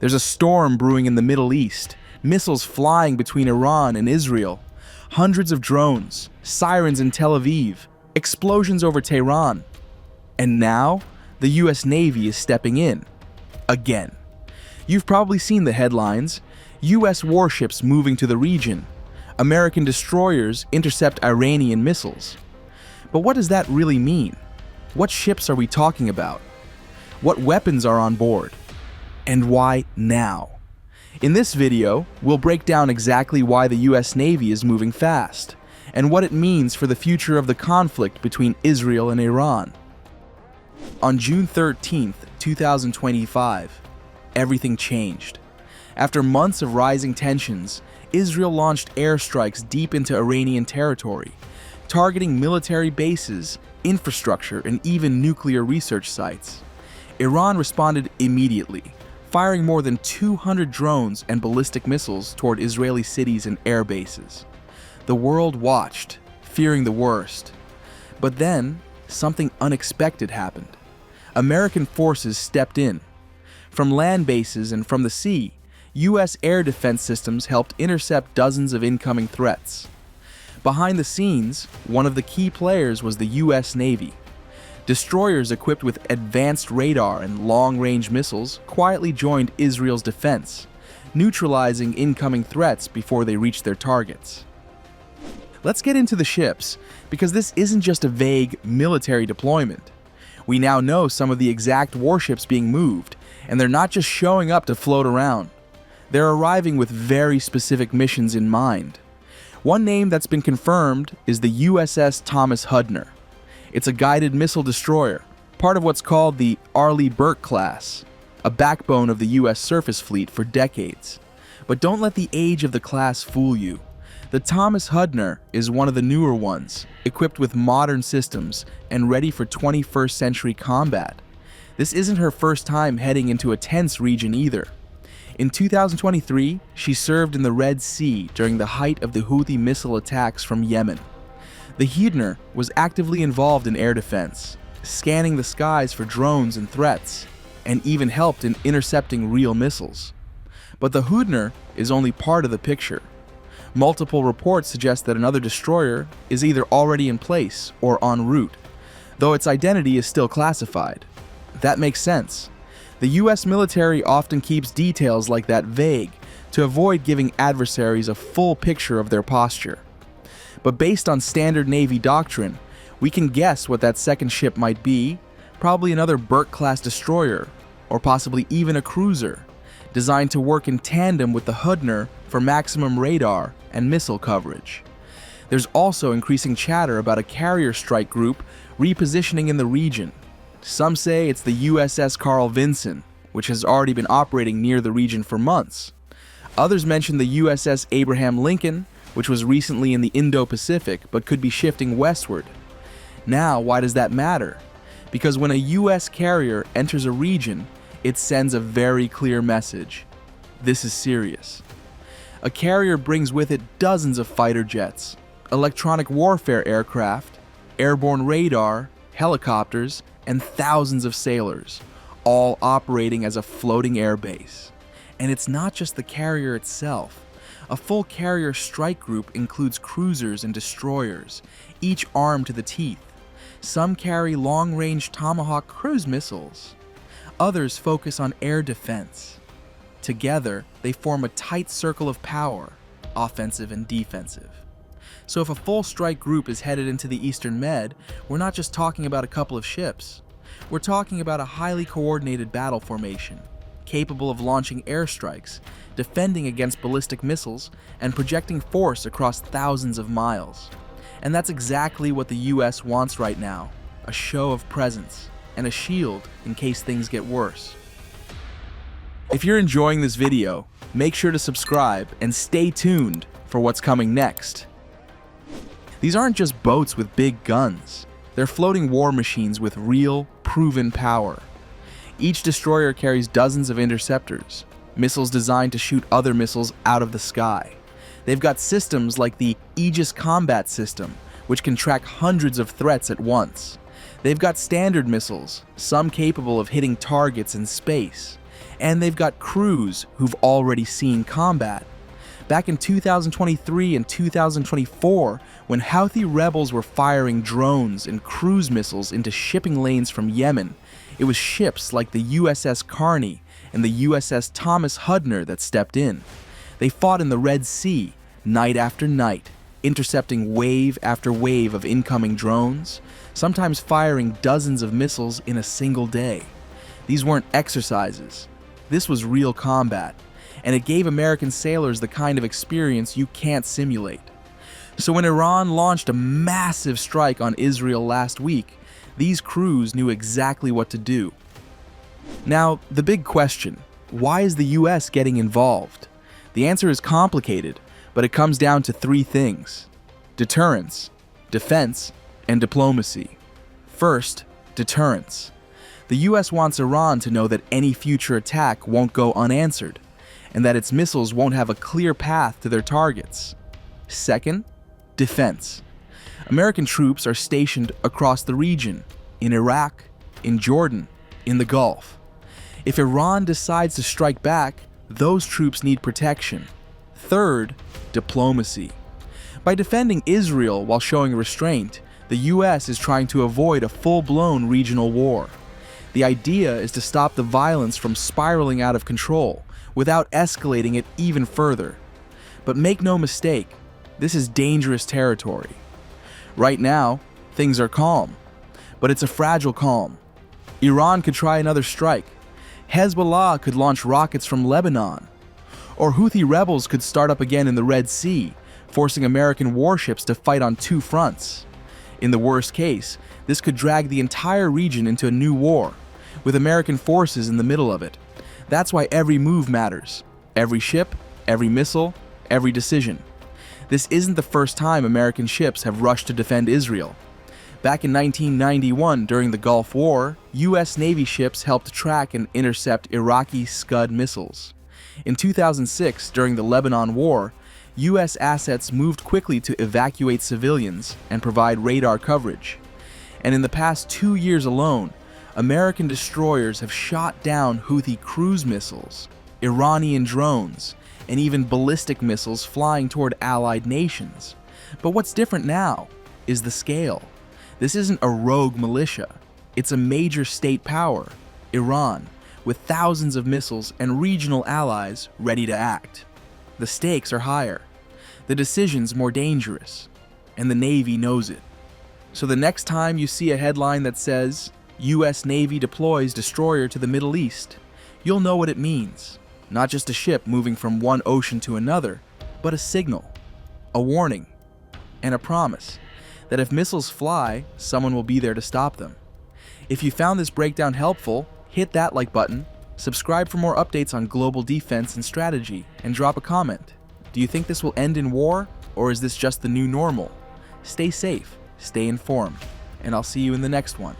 There's a storm brewing in the Middle East, missiles flying between Iran and Israel, hundreds of drones, sirens in Tel Aviv, explosions over Tehran. And now, the US Navy is stepping in. Again. You've probably seen the headlines: US warships moving to the region, American destroyers intercept Iranian missiles. But what does that really mean? What ships are we talking about? What weapons are on board? And why now? In this video, we'll break down exactly why the US Navy is moving fast, and what it means for the future of the conflict between Israel and Iran. On June 13, 2025, everything changed. After months of rising tensions, Israel launched airstrikes deep into Iranian territory, targeting military bases, infrastructure, and even nuclear research sites. Iran responded immediately, firing more than 200 drones and ballistic missiles toward Israeli cities and air bases. The world watched, fearing the worst. But then, something unexpected happened. American forces stepped in. From land bases and from the sea, U.S. air defense systems helped intercept dozens of incoming threats. Behind the scenes, one of the key players was the U.S. Navy. Destroyers equipped with advanced radar and long-range missiles quietly joined Israel's defense, neutralizing incoming threats before they reached their targets. Let's get into the ships, because this isn't just a vague military deployment. We now know some of the exact warships being moved, and they're not just showing up to float around. They're arriving with very specific missions in mind. One name that's been confirmed is the USS Thomas Hudner. It's a guided missile destroyer, part of what's called the Arleigh Burke-class, a backbone of the US surface fleet for decades. But don't let the age of the class fool you. The Thomas Hudner is one of the newer ones, equipped with modern systems and ready for 21st century combat. This isn't her first time heading into a tense region either. In 2023, she served in the Red Sea during the height of the Houthi missile attacks from Yemen. The Hudner was actively involved in air defense, scanning the skies for drones and threats, and even helped in intercepting real missiles. But the Hudner is only part of the picture. Multiple reports suggest that another destroyer is either already in place or en route, though its identity is still classified. That makes sense. The US military often keeps details like that vague to avoid giving adversaries a full picture of their posture. But based on standard Navy doctrine, we can guess what that second ship might be, probably another Burke-class destroyer, or possibly even a cruiser, designed to work in tandem with the Hudner for maximum radar and missile coverage. There's also increasing chatter about a carrier strike group repositioning in the region. Some say it's the USS Carl Vinson, which has already been operating near the region for months. Others mention the USS Abraham Lincoln, which was recently in the Indo-Pacific but could be shifting westward. Now, why does that matter? Because when a US carrier enters a region, it sends a very clear message. This is serious. A carrier brings with it dozens of fighter jets, electronic warfare aircraft, airborne radar, helicopters, and thousands of sailors, all operating as a floating air base. And it's not just the carrier itself. A full carrier strike group includes cruisers and destroyers, each armed to the teeth. Some carry long-range Tomahawk cruise missiles. Others focus on air defense. Together, they form a tight circle of power, offensive and defensive. So if a full strike group is headed into the Eastern Med, we're not just talking about a couple of ships. We're talking about a highly coordinated battle formation, capable of launching airstrikes, defending against ballistic missiles, and projecting force across thousands of miles. And that's exactly what the US wants right now, a show of presence, and a shield in case things get worse. If you're enjoying this video, make sure to subscribe and stay tuned for what's coming next. These aren't just boats with big guns. They're floating war machines with real, proven power. Each destroyer carries dozens of interceptors, missiles designed to shoot other missiles out of the sky. They've got systems like the Aegis combat system, which can track hundreds of threats at once. They've got standard missiles, some capable of hitting targets in space. And they've got crews who've already seen combat. Back in 2023 and 2024, when Houthi rebels were firing drones and cruise missiles into shipping lanes from Yemen, it was ships like the USS Carney and the USS Thomas Hudner that stepped in. They fought in the Red Sea, night after night, intercepting wave after wave of incoming drones, sometimes firing dozens of missiles in a single day. These weren't exercises. This was real combat, and it gave American sailors the kind of experience you can't simulate. So when Iran launched a massive strike on Israel last week, these crews knew exactly what to do. Now, the big question, why is the US getting involved? The answer is complicated, but it comes down to three things: deterrence, defense, and diplomacy. First, deterrence. The US wants Iran to know that any future attack won't go unanswered, and that its missiles won't have a clear path to their targets. Second, defense. American troops are stationed across the region, in Iraq, in Jordan, in the Gulf. If Iran decides to strike back, those troops need protection. Third, diplomacy. By defending Israel while showing restraint, the US is trying to avoid a full-blown regional war. The idea is to stop the violence from spiraling out of control without escalating it even further. But make no mistake, this is dangerous territory. Right now, things are calm, but it's a fragile calm. Iran could try another strike. Hezbollah could launch rockets from Lebanon. Or Houthi rebels could start up again in the Red Sea, forcing American warships to fight on two fronts. In the worst case, this could drag the entire region into a new war, with American forces in the middle of it. That's why every move matters. Every ship, every missile, every decision. This isn't the first time American ships have rushed to defend Israel. Back in 1991, during the Gulf War, US Navy ships helped track and intercept Iraqi Scud missiles. In 2006, during the Lebanon War, US assets moved quickly to evacuate civilians and provide radar coverage. And in the past 2 years alone, American destroyers have shot down Houthi cruise missiles, Iranian drones, and even ballistic missiles flying toward allied nations. But what's different now is the scale. This isn't a rogue militia. It's a major state power, Iran, with thousands of missiles and regional allies ready to act. The stakes are higher, the decisions more dangerous, and the Navy knows it. So the next time you see a headline that says, US Navy deploys destroyer to the Middle East, you'll know what it means. Not just a ship moving from one ocean to another, but a signal, a warning, and a promise that if missiles fly, someone will be there to stop them. If you found this breakdown helpful, hit that like button, subscribe for more updates on global defense and strategy, and drop a comment. Do you think this will end in war, or is this just the new normal? Stay safe, stay informed, and I'll see you in the next one.